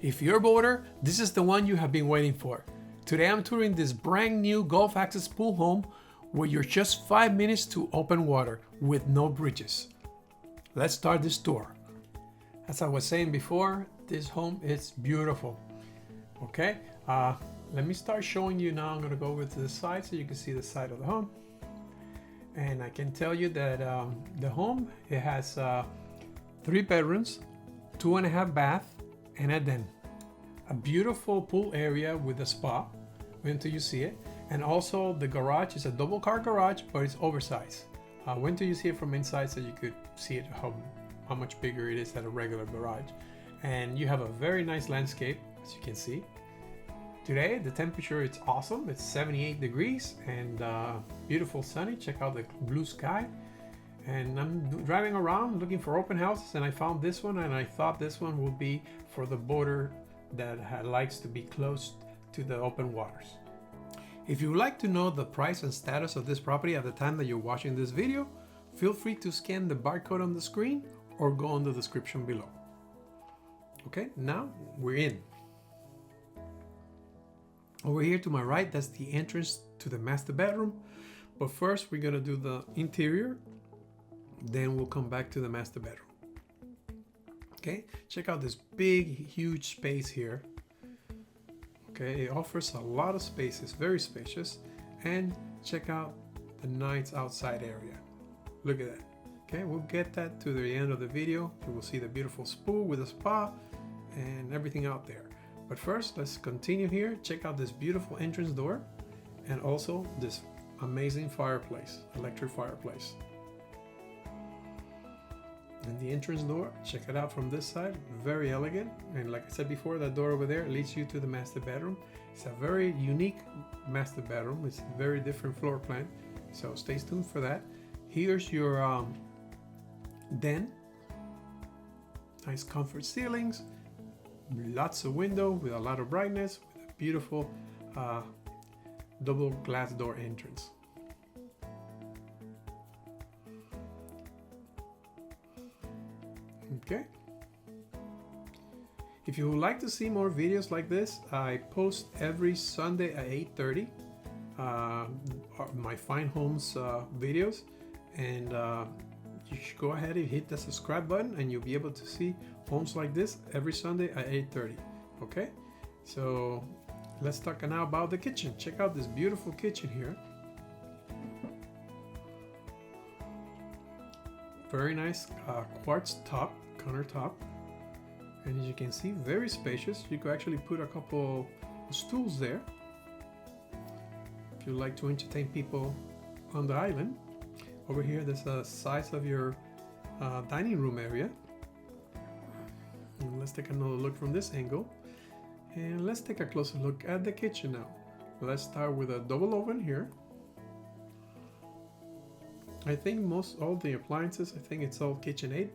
If you're a boater, this is the one you have been waiting for. Today I'm touring this brand new Gulf Access pool home where you're just 5 minutes to open water with no bridges. Let's start this tour. As I was saying before, this home is beautiful. Okay, let me start showing you now. I'm gonna go over to the side so you can see the side of the home. And I can tell you that the home, it has 3 bedrooms, 2.5 baths, and a den. A beautiful pool area with a spa. Wait until you see it. And also the garage is a double car garage, but it's oversized. Wait until you see it from inside so you could see it how much bigger it is than a regular garage. And you have a very nice landscape, as you can see. Today the temperature is awesome. It's 78 degrees and beautiful sunny. Check out the blue sky. And I'm driving around looking for open houses, and I found this one, and I thought this one would be for the boater that likes to be close to the open waters. If you would like to know the price and status of this property at the time that you're watching this video, feel free to scan the barcode on the screen or go in the description below. Okay, now we're in. Over here to my right, that's the entrance to the master bedroom. But first we're gonna do the interior, then we'll come back to the master bedroom. Okay, check out this big, huge space here. Okay, it offers a lot of space, it's very spacious. And check out the nice outside area. Look at that. Okay, we'll get that to the end of the video. You will see the beautiful pool with a spa and everything out there. But first, let's continue here. Check out this beautiful entrance door and also this amazing fireplace, electric fireplace. And the entrance door, check it out from this side, very elegant. And like I said before, that door over there leads you to the master bedroom. It's a very unique master bedroom. It's a very different floor plan, so stay tuned for that. Here's your den. Nice comfort ceilings, lots of window with a lot of brightness, with a beautiful double glass door entrance. Okay. If you would like to see more videos like this, I post every Sunday at 8:30 my Fine Homes videos, and you should go ahead and hit the subscribe button and you'll be able to see homes like this every Sunday at 8:30. Okay, so let's talk now about the kitchen. Check out this beautiful kitchen here. Very nice quartz top, countertop, and as you can see, very spacious. You could actually put a couple stools there if you like to entertain people on the island. Over here, there's the size of your dining room area. And let's take another look from this angle, and let's take a closer look at the kitchen now. Let's start with a double oven here. I think all the appliances, I think it's all KitchenAid.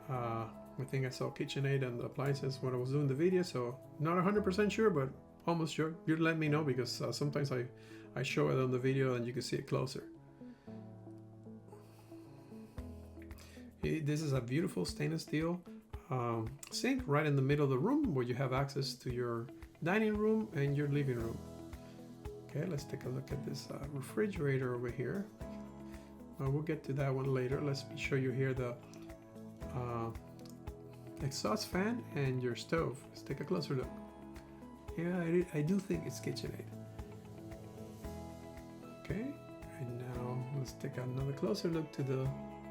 I think I saw KitchenAid and the appliances when I was doing the video, so not 100% sure, but almost sure. You let me know, because sometimes I show it on the video and you can see it closer. This is a beautiful stainless steel sink right in the middle of the room, where you have access to your dining room and your living room. Okay, let's take a look at this refrigerator over here. We'll get to that one later. Let's show you here the exhaust fan and your stove. Let's take a closer look. Yeah, I do think it's KitchenAid. Okay, and now let's take another closer look to the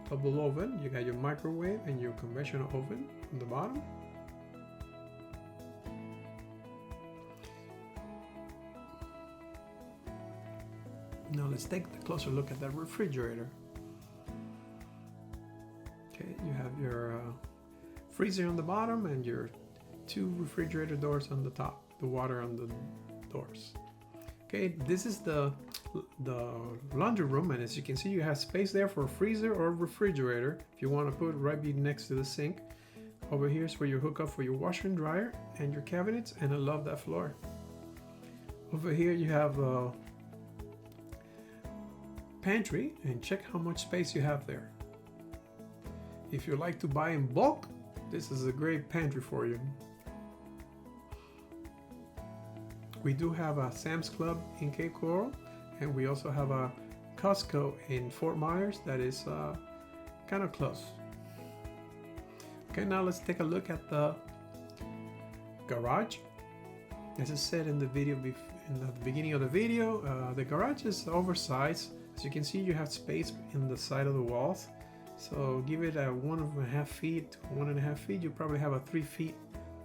double oven. You got your microwave and your conventional oven on the bottom. Now let's take a closer look at that refrigerator. Okay, you have your freezer on the bottom and your 2 refrigerator doors on the top, the water on the doors. Okay, this is the laundry room, and as you can see, you have space there for a freezer or refrigerator if you want to put right next to the sink. Over here is where you hook up for your washer and dryer and your cabinets, and I love that floor. Over here you have a pantry, and check how much space you have there. If you like to buy in bulk, this is a great pantry for you. We do have a Sam's Club in Cape Coral, and we also have a Costco in Fort Myers that is kind of close. Okay, now let's take a look at the garage. As I said in the video, in the beginning of the video, the garage is oversized. As you can see, you have space in the side of the walls. So give it a 1.5 feet to 1.5 feet. You probably have a 3 feet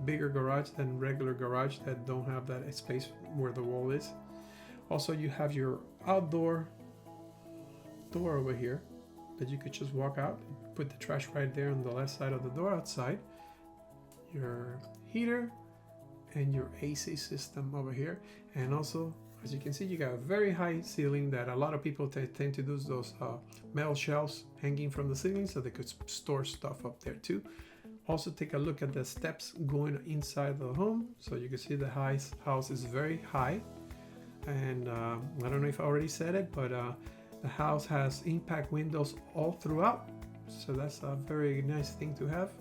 bigger garage than regular garage that don't have that space where the wall is. Also, you have your outdoor door over here that you could just walk out, put the trash right there on the left side of the door outside. Your heater and your AC system over here. And also, as you can see, you got a very high ceiling that a lot of people tend to do those metal shelves hanging from the ceiling so they could store stuff up there too. Also, take a look at the steps going inside the home. So you can see the house is very high. And I don't know if I already said it, but the house has impact windows all throughout. So that's a very nice thing to have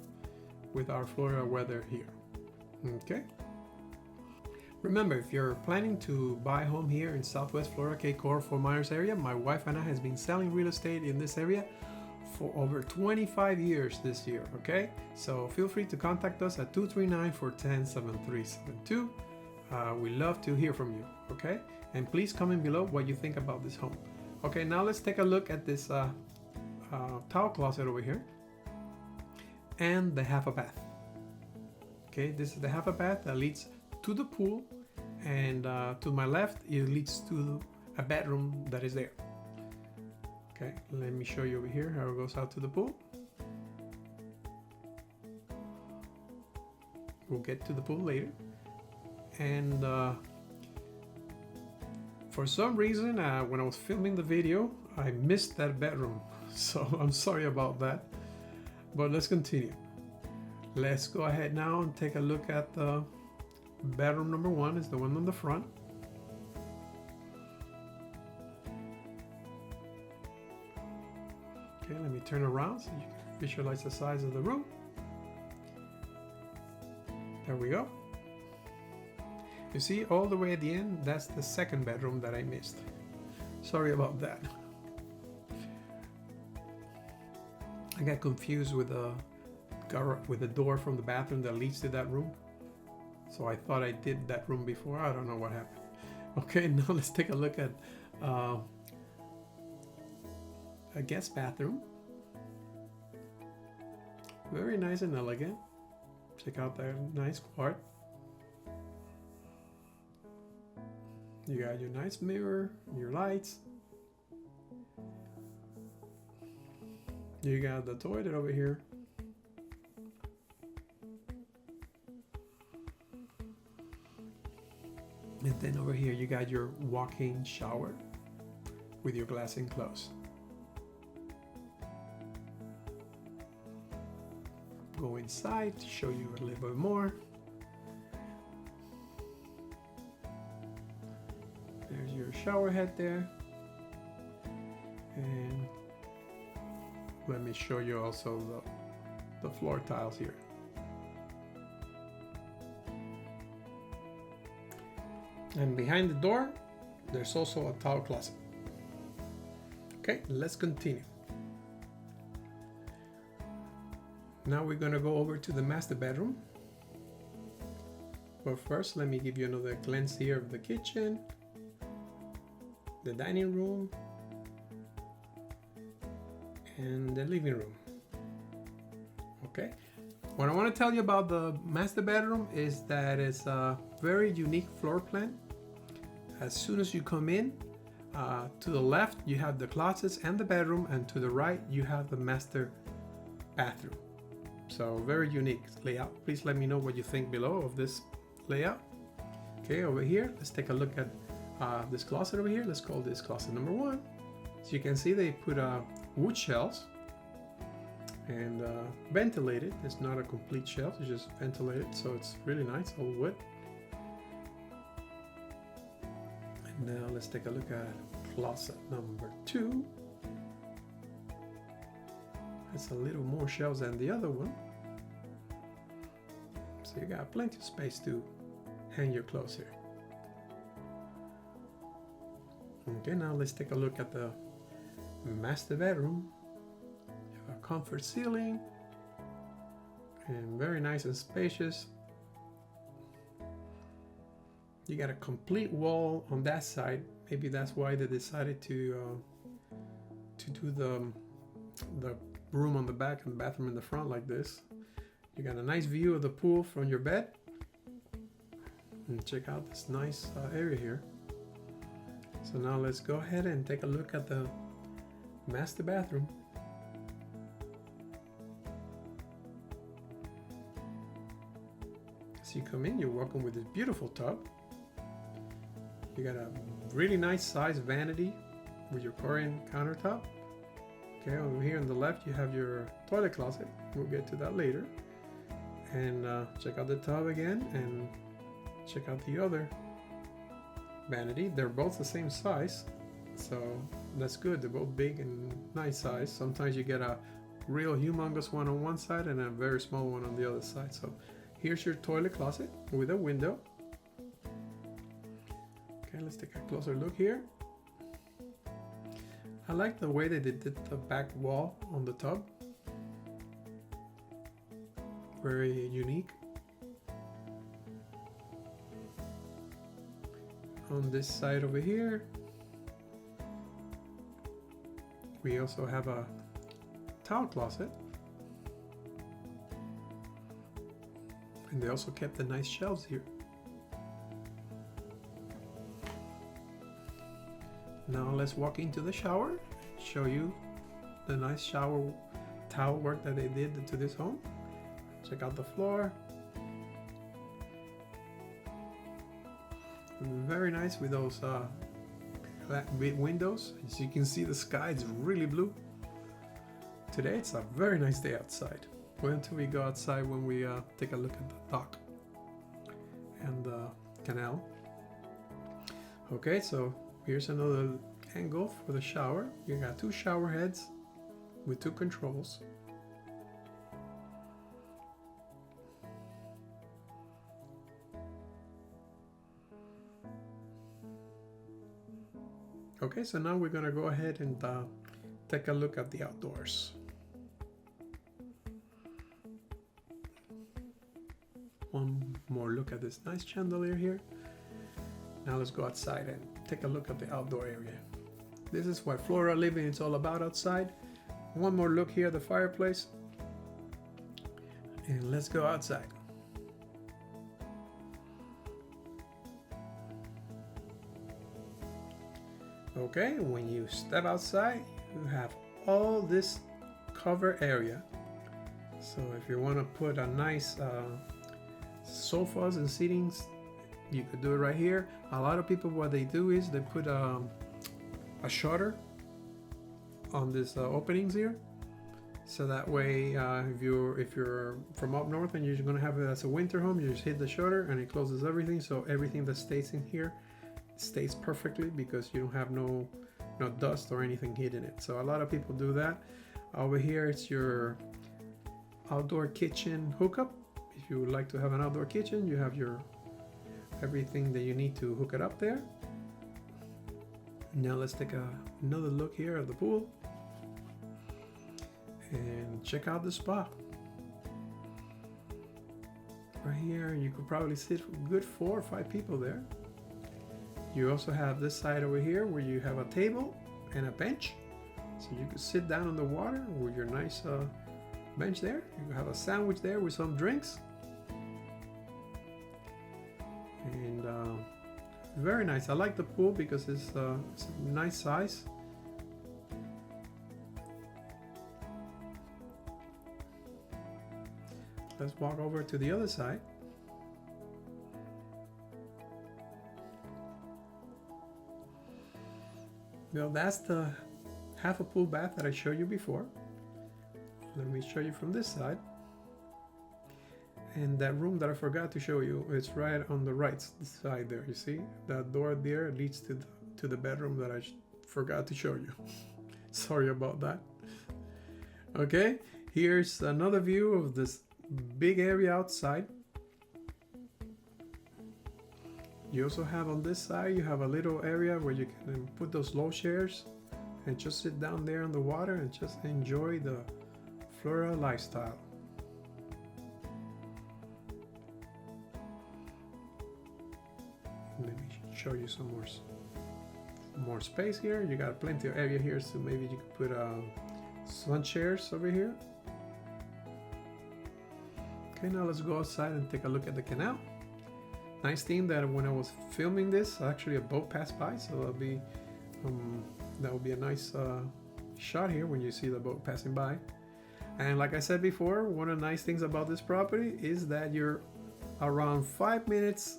with our Florida weather here. Okay. Remember, if you're planning to buy a home here in Southwest Florida, Cape Coral, Fort Myers area, my wife and I has been selling real estate in this area for over 25 years this year, okay? So feel free to contact us at 239-410-7372. We love to hear from you, okay? And please comment below what you think about this home. Okay, now let's take a look at this towel closet over here and the half a bath. Okay, this is the half a bath that leads to the pool, and to my left it leads to a bedroom that is there. Okay, let me show you over here how it goes out to the pool. We'll get to the pool later. And for some reason when I was filming the video I missed that bedroom, so I'm sorry about that, but let's continue. Let's go ahead now and take a look at the bedroom number 1. Is the one on the front. Okay, let me turn around so you can visualize the size of the room. There we go. You see all the way at the end, that's the second bedroom that I missed. Sorry about that. I got confused with the door from the bathroom that leads to that room. So I thought I did that room before. I don't know what happened. Okay, now let's take a look at a guest bathroom. Very nice and elegant. Check out that nice quart. You got your nice mirror, your lights. You got the toilet over here. And then over here you got your walk-in shower with your glass enclosed. Go inside to show you a little bit more. There's your shower head there. And let me show you also the floor tiles here. And behind the door, there's also a towel closet. Okay, let's continue. Now we're gonna go over to the master bedroom. But first, let me give you another glance here of the kitchen, the dining room, and the living room. Okay. What I want to tell you about the master bedroom is that it's a very unique floor plan. As soon as you come in, to the left you have the closets and the bedroom, and to the right you have the master bathroom. So very unique layout. Please let me know what you think below of this layout. Okay, over here, let's take a look at this closet over here. Let's call this closet number 1. So you can see they put wood shelves and ventilated. It's not a complete shelf, it's just ventilated, so it's really nice, all wood. And now let's take a look at closet number 2. It's a little more shelves than the other one, so you got plenty of space to hang your clothes here. Okay, now let's take a look at the master bedroom. You have a comfort ceiling and very nice and spacious. You got a complete wall on that side. Maybe that's why they decided to do the room on the back and the bathroom in the front like this. You got a nice view of the pool from your bed. And check out this nice area here. So now let's go ahead and take a look at the master bathroom. As you come in, you're welcome with this beautiful tub. You got a really nice sized vanity with your pouring countertop. Okay, over here on the left you have your toilet closet. We'll get to that later. And check out the tub again, and check out the other vanity. They're both the same size, so that's good. They're both big and nice size. Sometimes you get a real humongous one on one side and a very small one on the other side. So here's your toilet closet with a window. Okay, let's take a closer look here. I like the way they did the back wall on the tub. Very unique. On this side over here, we also have a towel closet. And they also kept the nice shelves here. Now let's walk into the shower, show you the nice shower towel work that they did to this home. Check out the floor. Very nice with those big windows. As you can see, the sky is really blue. Today it's a very nice day outside. Wait until we go outside when we take a look at the dock and the canal. Okay, so here's another angle for the shower. You got two shower heads with two controls. Okay, so now we're gonna go ahead and take a look at the outdoors. One more look at this nice chandelier here. Now let's go outside and take a look at the outdoor area. This is what Florida living is all about outside. One more look here at the fireplace. And let's go outside. Okay, when you step outside, you have all this cover area. So if you want to put a nice sofas and seatings, you could do it right here. A lot of people, what they do is they put a shutter on these openings here, so that way if you're from up north and you're going to have it as a winter home, you just hit the shutter and it closes everything, so everything that stays in here stays perfectly because you don't have no dust or anything hidden it. So a lot of people do that. Over here it's your outdoor kitchen hookup. If you would like to have an outdoor kitchen, you have your everything that you need to hook it up there. Now let's take another look here at the pool and check out the spa. Right here you could probably sit a good 4 or 5 people there. You also have this side over here where you have a table and a bench, so you could sit down on the water with your nice bench there. You have a sandwich there with some drinks, and very nice. I like the pool because it's a nice size. Let's walk over to the other side. Well, that's the half a pool bath that I showed you before. Let me show you from this side. And that room that I forgot to show you, it's right on the right side there. You see that door there leads to the bedroom that I forgot to show you. Sorry about that. Okay, here's another view of this big area outside. You also have on this side, you have a little area where you can put those low chairs and just sit down there on the water and just enjoy the Florida lifestyle. Let me show you some more space here. You got plenty of area here, so maybe you could put sun chairs over here. Okay, now let's go outside and take a look at the canal. Nice thing that when I was filming this, actually a boat passed by, so that will be a nice shot here when you see the boat passing by. And like I said before, one of the nice things about this property is that you're around 5 minutes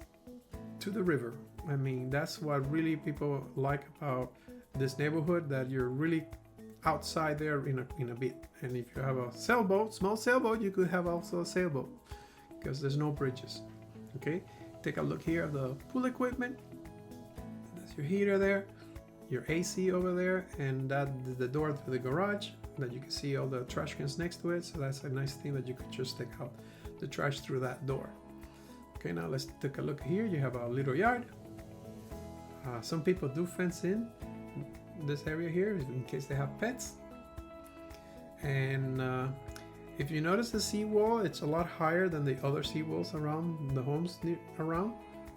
to the river. I mean, that's what really people like about this neighborhood, that you're really outside there in a bit. And if you have a sailboat, small sailboat, you could have also a sailboat because there's no bridges. Okay, take a look here at the pool equipment. That's your heater there, your AC over there, and that is the door to the garage that you can see all the trash cans next to it. So that's a nice thing that you could just take out the trash through that door. Okay, now let's take a look here. You have a little yard. Some people do fence in this area here in case they have pets. And if you notice the seawall, it's a lot higher than the other seawalls around the homes around.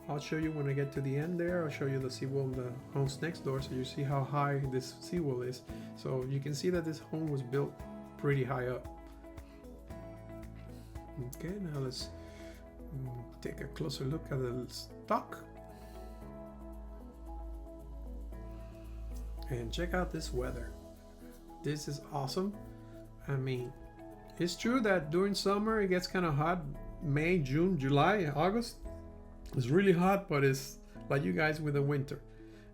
I'll show you when I get to the end there. I'll show you the seawall in the homes next door, so you see how high this seawall is. So you can see that this home was built pretty high up. Okay, now let's take a closer look at the stock. And check out this weather. This is awesome. I mean, it's true that during summer it gets kind of hot. May, June, July, August. It's really hot, but it's like you guys with the winter.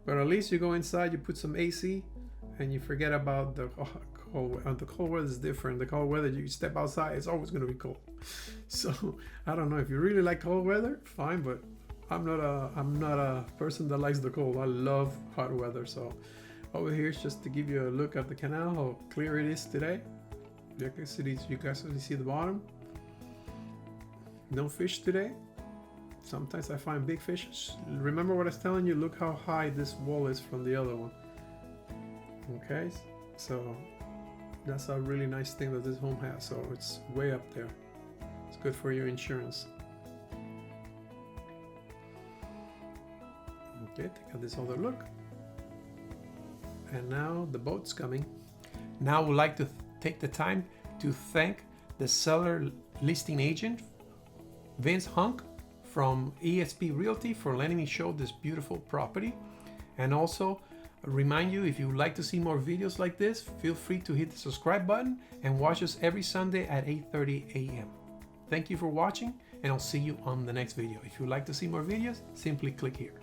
But at least you go inside, you put some AC, and you forget about the cold weather. The cold weather is different. The cold weather, you step outside, it's always going to be cold. So I don't know, if you really like cold weather, fine. But I'm not a person that likes the cold. I love hot weather. So over here is just to give you a look at the canal, how clear it is today. You guys see the bottom. No fish today. Sometimes I find big fish. Remember what I was telling you? Look how high this wall is from the other one. Okay, so that's a really nice thing that this home has. So it's way up there. It's good for your insurance. Okay, take this other look. And now the boat's coming. Now I would like to take the time to thank the seller listing agent, Vince Hunk from ESP Realty, for letting me show this beautiful property. And also remind you, if you would like to see more videos like this, feel free to hit the subscribe button and watch us every Sunday at 8:30 a.m. Thank you for watching, and I'll see you on the next video. If you'd like to see more videos, simply click here.